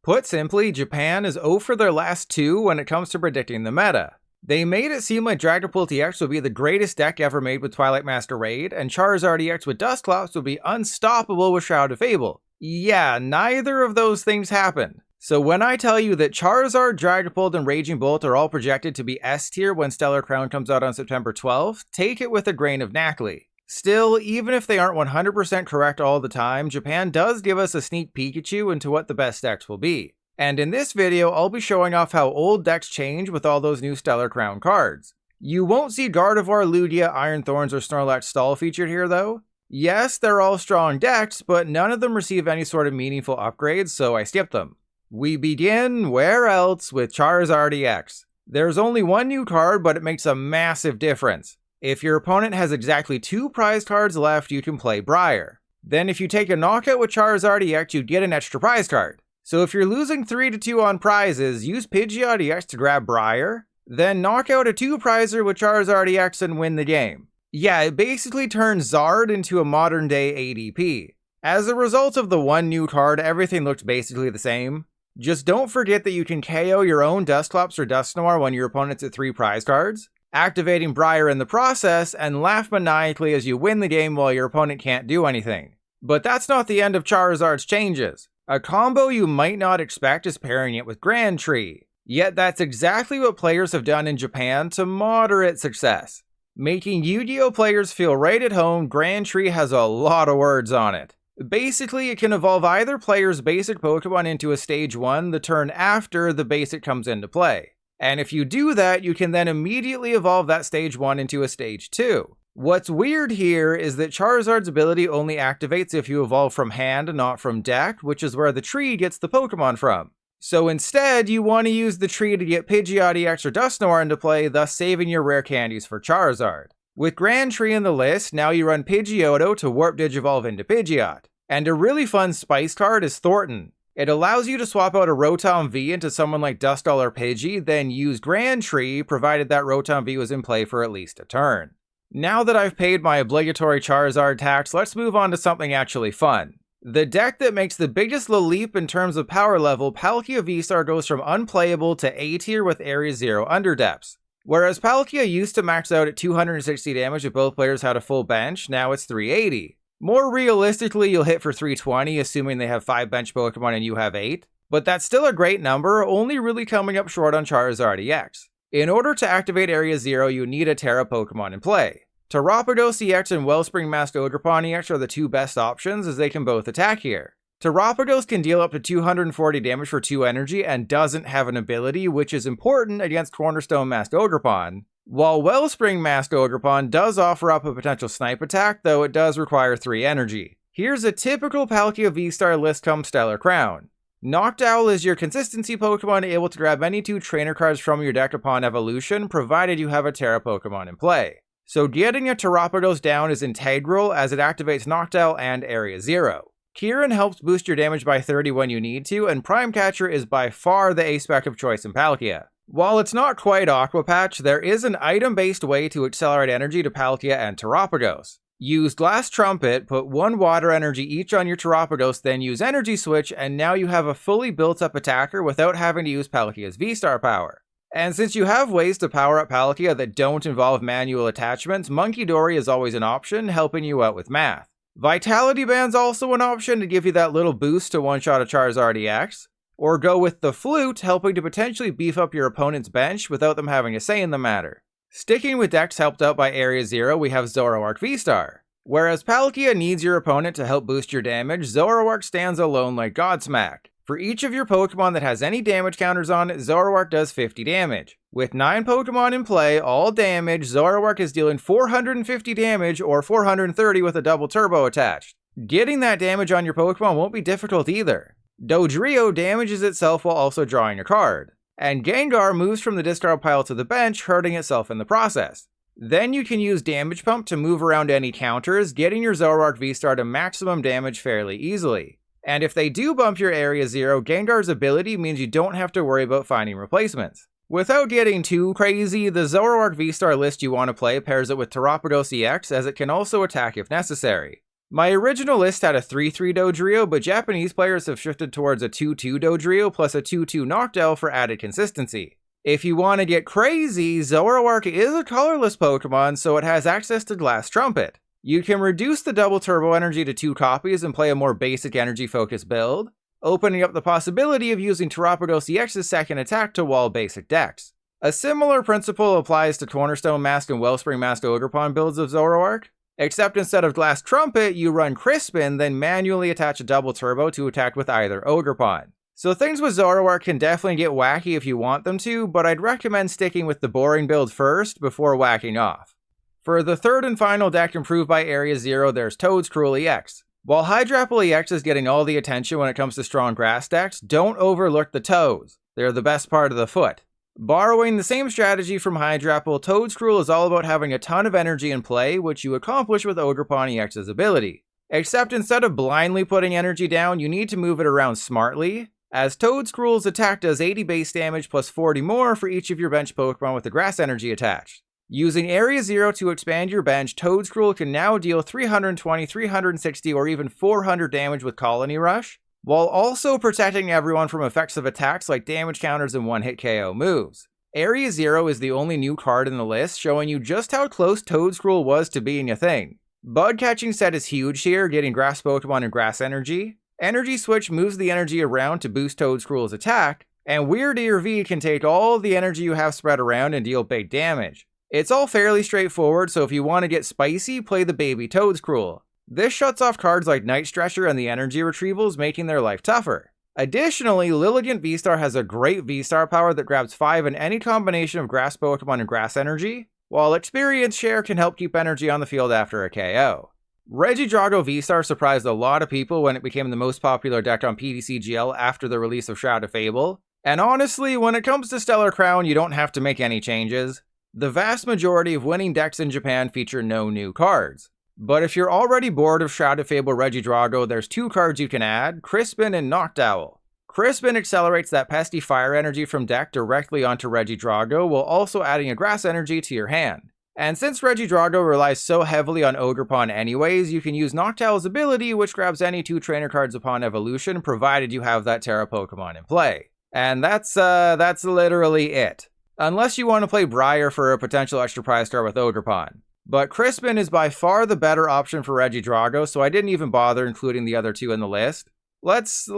Put simply, Japan is 0 for their last 2 when it comes to predicting the meta. They made it seem like Dragapult EX would be the greatest deck ever made with Twilight Master Raid, and Charizard EX with Dusclops would be unstoppable with Shroud of Fable. Yeah, neither of those things happened. So when I tell you that Charizard, Dragapult, and Raging Bolt are all projected to be S tier when Stellar Crown comes out on September 12th, take it with a grain of knackly. Still, even if they aren't 100% correct all the time, Japan does give us a sneak Pikachu into what the best decks will be. And in this video, I'll be showing off how old decks change with all those new Stellar Crown cards. You won't see Gardevoir, Lugia, Iron Thorns, or Snorlax Stall featured here though. Yes, they're all strong decks, but none of them receive any sort of meaningful upgrades, so I skipped them. We begin, where else, with Charizard EX. There's only one new card, but it makes a massive difference. If your opponent has exactly 2 prize cards left, you can play Briar. Then if you take a knockout with Charizard EX, you get an extra prize card. So if you're losing 3-2 on prizes, use Pidgeot EX to grab Briar, then knock out a 2-prizer with Charizard EX and win the game. Yeah, it basically turns Zard into a modern day ADP. As a result of the one new card, everything looks basically the same. Just don't forget that you can KO your own Dusclops or Dusknoir when your opponent's at 3 prize cards, activating Briar in the process, and laugh maniacally as you win the game while your opponent can't do anything. But that's not the end of Charizard's changes. A combo you might not expect is pairing it with Grand Tree. Yet that's exactly what players have done in Japan to moderate success. Making Yu-Gi-Oh! Players feel right at home, Grand Tree has a lot of words on it. Basically, it can evolve either player's basic Pokemon into a Stage 1 the turn after the basic comes into play. And if you do that, you can then immediately evolve that Stage 1 into a Stage 2. What's weird here is that Charizard's ability only activates if you evolve from hand, not from deck, which is where the tree gets the Pokemon from. So instead, you want to use the tree to get Pidgeot EX or Dusknoir into play, thus saving your rare candies for Charizard. With Grand Tree in the list, now you run Pidgeotto to Warp Digivolve into Pidgeot. And a really fun Spice card is Thornton. It allows you to swap out a Rotom V into someone like Duskull or Pidgey, then use Grand Tree, provided that Rotom V was in play for at least a turn. Now that I've paid my obligatory Charizard tax, let's move on to something actually fun. The deck that makes the biggest leap in terms of power level, Palkia VStar goes from unplayable to A tier with Area 0 underdepths. Whereas Palkia used to max out at 260 damage if both players had a full bench, now it's 380. More realistically, you'll hit for 320, assuming they have 5 bench Pokemon and you have 8. But that's still a great number, only really coming up short on Charizard EX. In order to activate Area 0, you need a Terra Pokemon in play. Terapagos EX and Wellspring Masked Ogerpon EX are the 2 best options, as they can both attack here. Terapagos can deal up to 240 damage for 2 energy and doesn't have an ability, which is important against Cornerstone Masked Ogerpon, while Wellspring Masked Ogerpon does offer up a potential snipe attack, though it does require 3 energy. Here's a typical Palkia VStar list come Stellar Crown. Noctowl is your consistency Pokemon, able to grab any 2 trainer cards from your deck upon evolution, provided you have a Terra Pokemon in play. So getting a Terapagos down is integral, as it activates Noctowl and Area 0. Kieran helps boost your damage by 30 when you need to, and Prime Catcher is by far the ace-spec of choice in Palkia. While it's not quite Aqua Patch, there is an item-based way to accelerate energy to Palkia and Terapagos. Use Glass Trumpet, put 1 water energy each on your Terapagos, then use Energy Switch, and now you have a fully built-up attacker without having to use Palkia's V-Star power. And since you have ways to power up Palkia that don't involve manual attachments, Monkey Dory is always an option, helping you out with math. Vitality Band's also an option to give you that little boost to one-shot a Charizard EX. Or go with the Flute, helping to potentially beef up your opponent's bench without them having a say in the matter. Sticking with decks helped out by Area 0, we have Zoroark VStar. Whereas Palkia needs your opponent to help boost your damage, Zoroark stands alone like Godsmack. For each of your Pokemon that has any damage counters on it, Zoroark does 50 damage. With 9 Pokemon in play, all damage, Zoroark is dealing 450 damage or 430 with a double turbo attached. Getting that damage on your Pokemon won't be difficult either. Dodrio damages itself while also drawing a card. And Gengar moves from the discard pile to the bench, hurting itself in the process. Then you can use Damage Pump to move around any counters, getting your Zoroark VStar to maximum damage fairly easily. And if they do bump your Area 0, Gengar's ability means you don't have to worry about finding replacements. Without getting too crazy, the Zoroark VStar list you want to play pairs it with Terapagos EX, as it can also attack if necessary. My original list had a 3-3 Dodrio, but Japanese players have shifted towards a 2-2 Dodrio plus a 2-2 Noctowl for added consistency. If you want to get crazy, Zoroark is a colorless Pokemon, so it has access to Glass Trumpet. You can reduce the double turbo energy to 2 copies and play a more basic energy focused build, opening up the possibility of using Terapagos EX's second attack to wall basic decks. A similar principle applies to Cornerstone Mask and Wellspring Mask Ogerpon builds of Zoroark, except instead of Glass Trumpet, you run Crispin, then manually attach a double turbo to attack with either Ogerpon. So things with Zoroark can definitely get wacky if you want them to, but I'd recommend sticking with the boring build first before whacking off. For the third and final deck improved by Area Zero, there's Toedscruel EX. While Hydrapple EX is getting all the attention when it comes to strong grass decks, don't overlook the toes. They're the best part of the foot. Borrowing the same strategy from Hydrapple, Toedscruel is all about having a ton of energy in play, which you accomplish with Ogerpon EX's ability. Except instead of blindly putting energy down, you need to move it around smartly, as Toedscruel's attack does 80 base damage plus 40 more for each of your bench Pokemon with the grass energy attached. Using Area Zero to expand your bench, Toedscruel can now deal 320, 360, or even 400 damage with Colony Rush, while also protecting everyone from effects of attacks like damage counters and one-hit KO moves. Area Zero is the only new card in the list, showing you just how close Toedscruel was to being a thing. Bug Catching Set is huge here, getting Grass Pokemon and Grass Energy. Energy Switch moves the energy around to boost Toedscruel's attack, and Weird Ear V can take all of the energy you have spread around and deal big damage. It's all fairly straightforward, so if you want to get spicy, play the baby Toedscruel. This shuts off cards like Night Stretcher and the energy retrievals, making their life tougher. Additionally, Radiant VStar has a great VStar power that grabs 5 in any combination of Grass Pokemon and Grass Energy, while Experience Share can help keep energy on the field after a KO. Regidrago VStar surprised a lot of people when it became the most popular deck on PTCGL after the release of Shroud of Fable, and honestly, when it comes to Stellar Crown, you don't have to make any changes. The vast majority of winning decks in Japan feature no new cards. But if you're already bored of Shroud of Fable Regidrago, there's 2 cards you can add, Crispin and Noctowl. Crispin accelerates that pesky fire energy from deck directly onto Regidrago, while also adding a grass energy to your hand. And since Regidrago relies so heavily on Ogerpon anyways, you can use Noctowl's ability, which grabs any 2 trainer cards upon evolution, provided you have that Terra Pokemon in play. And that's literally it. Unless you want to play Briar for a potential extra prize star with Ogerpon. But Crispin is by far the better option for Regidrago, so I didn't even bother including the other 2 in the list. Let's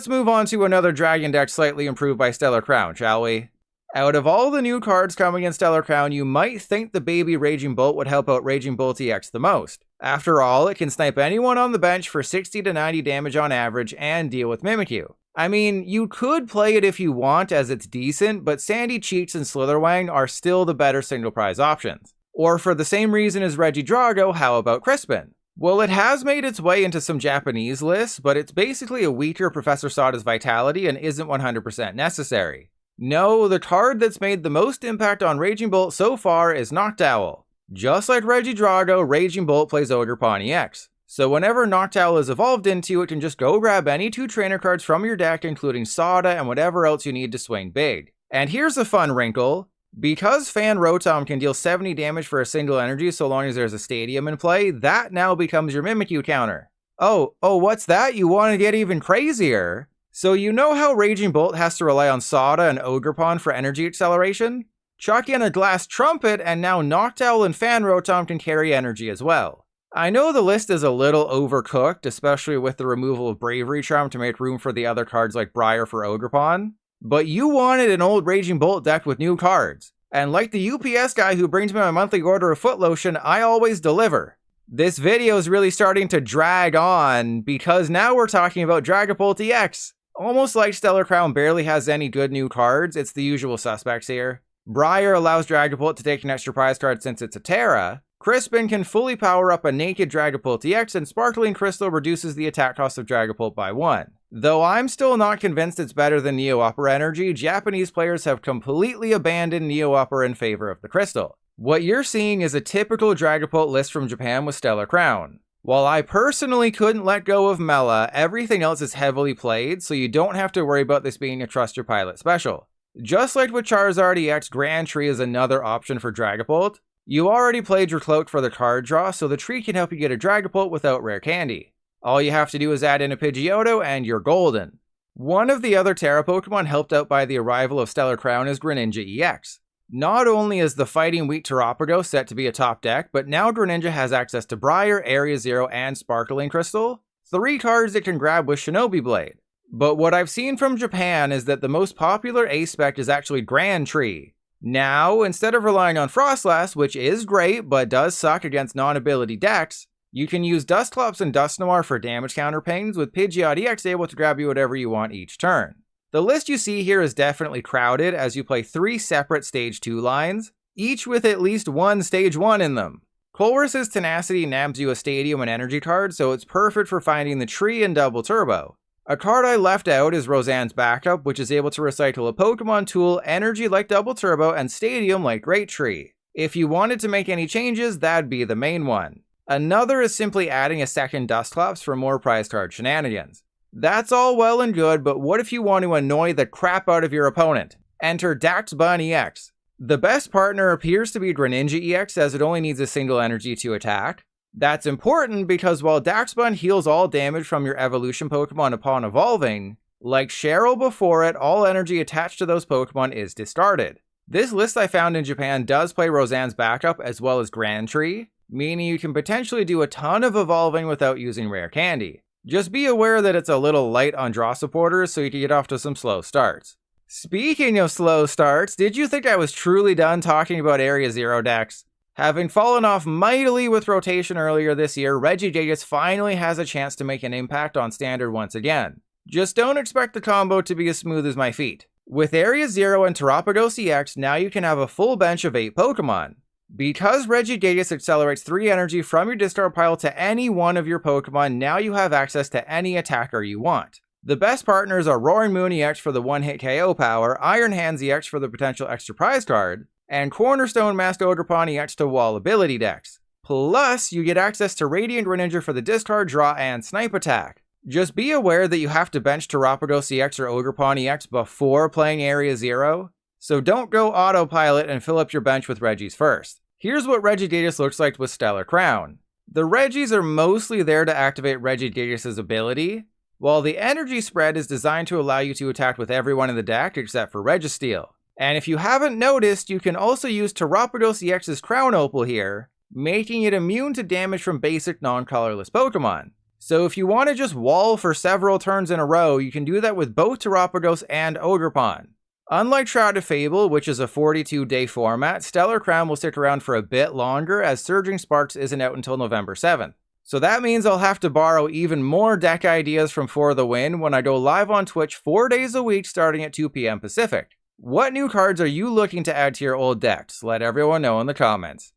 move on to another Dragon deck slightly improved by Stellar Crown, shall we? Out of all the new cards coming in Stellar Crown, you might think the baby Raging Bolt would help out Raging Bolt EX the most. After all, it can snipe anyone on the bench for 60 to 90 damage on average and deal with Mimikyu. I mean, you could play it if you want, as it's decent, but Sandy Cheeks and Slitherwang are still the better single prize options. Or for the same reason as Regidrago, how about Crispin? Well, it has made its way into some Japanese lists, but it's basically a weaker Professor Sada's Vitality and isn't 100% necessary. No, the card that's made the most impact on Raging Bolt so far is Noctowl. Just like Regidrago, Raging Bolt plays Ogerpon EX. So whenever Noctowl is evolved into, it can just go grab any 2 trainer cards from your deck, including Sada and whatever else you need to swing big. And here's a fun wrinkle. Because Fan Rotom can deal 70 damage for a single energy so long as there's a stadium in play, that now becomes your Mimikyu counter. Oh, what's that? You want to get even crazier? So you know how Raging Bolt has to rely on Sada and Ogerpon for energy acceleration? Chuck in a Glass Trumpet and now Noctowl and Fan Rotom can carry energy as well. I know the list is a little overcooked, especially with the removal of Bravery Charm to make room for the other cards like Briar for Ogerpon, but you wanted an old Raging Bolt deck with new cards. And like the UPS guy who brings me my monthly order of foot lotion, I always deliver. This video is really starting to drag on because now we're talking about Dragapult EX. Almost like Stellar Crown barely has any good new cards, it's the usual suspects here. Briar allows Dragapult to take an extra prize card since it's a Terra. Crispin can fully power up a naked Dragapult EX, and Sparkling Crystal reduces the attack cost of Dragapult by 1. Though I'm still not convinced it's better than Neo Upper Energy, Japanese players have completely abandoned Neo Upper in favor of the Crystal. What you're seeing is a typical Dragapult list from Japan with Stellar Crown. While I personally couldn't let go of Mela, everything else is heavily played, so you don't have to worry about this being a Trust Your Pilot special. Just like with Charizard EX, Grand Tree is another option for Dragapult. You already played your Cloak for the card draw, so the tree can help you get a Dragapult without rare candy. All you have to do is add in a Pidgeotto and you're golden. One of the other Terra Pokemon helped out by the arrival of Stellar Crown is Greninja EX. Not only is the Fighting Wheat Terapagos set to be a top deck, but now Greninja has access to Briar, Area Zero, and Sparkling Crystal, 3 cards it can grab with Shinobi Blade. But what I've seen from Japan is that the most popular A-Spec is actually Grand Tree. Now, instead of relying on Frostlass, which is great but does suck against non-ability decks, you can use Dusclops and Dusknoir for damage counterpains, with Pidgeot EX able to grab you whatever you want each turn. The list you see here is definitely crowded as you play 3 separate Stage 2 lines, each with at least one Stage 1 in them. Colress's Tenacity nabs you a Stadium and Energy card, so it's perfect for finding the tree and Double Turbo. A card I left out is Roseanne's Backup, which is able to recycle a Pokemon tool, Energy like Double Turbo, and Stadium like Great Tree. If you wanted to make any changes, that'd be the main one. Another is simply adding a second Dusclops for more prize card shenanigans. That's all well and good, but what if you want to annoy the crap out of your opponent? Enter Daxbun EX. The best partner appears to be Greninja EX, as it only needs a single energy to attack. That's important because while Daxbun heals all damage from your evolution Pokemon upon evolving, like Cheryl before it, all energy attached to those Pokemon is discarded. This list I found in Japan does play Roseanne's Backup as well as Grand Tree, meaning you can potentially do a ton of evolving without using rare candy. Just be aware that it's a little light on draw supporters, so you can get off to some slow starts. Speaking of slow starts, did you think I was truly done talking about Area Zero decks? Having fallen off mightily with rotation earlier this year, Regigigas finally has a chance to make an impact on Standard once again. Just don't expect the combo to be as smooth as my feet. With Area Zero and Terapagos EX, now you can have a full bench of 8 Pokemon. Because Regigigas accelerates 3 energy from your discard pile to any one of your Pokemon, now you have access to any attacker you want. The best partners are Roaring Moon EX for the one-hit KO power, Iron Hands EX for the potential extra prize card, and Cornerstone Masked Ogerpon EX to wall ability decks. Plus, you get access to Radiant Greninja for the discard, draw, and snipe attack. Just be aware that you have to bench Terapagos EX or Ogerpon EX before playing Area Zero, so don't go autopilot and fill up your bench with Regis first. Here's what Regigigas looks like with Stellar Crown. The Regis are mostly there to activate Regigigas' ability, while the energy spread is designed to allow you to attack with everyone in the deck except for Registeel. And if you haven't noticed, you can also use Terapagos EX's Crown Opal here, making it immune to damage from basic non-colorless Pokemon. So if you want to just wall for several turns in a row, you can do that with both Terapagos and Ogerpon. Unlike Shrouded Fable, which is a 42-day format, Stellar Crown will stick around for a bit longer as Surging Sparks isn't out until November 7th. So that means I'll have to borrow even more deck ideas from For the Win when I go live on Twitch 4 days a week starting at 2 p.m. Pacific. What new cards are you looking to add to your old decks? Let everyone know in the comments.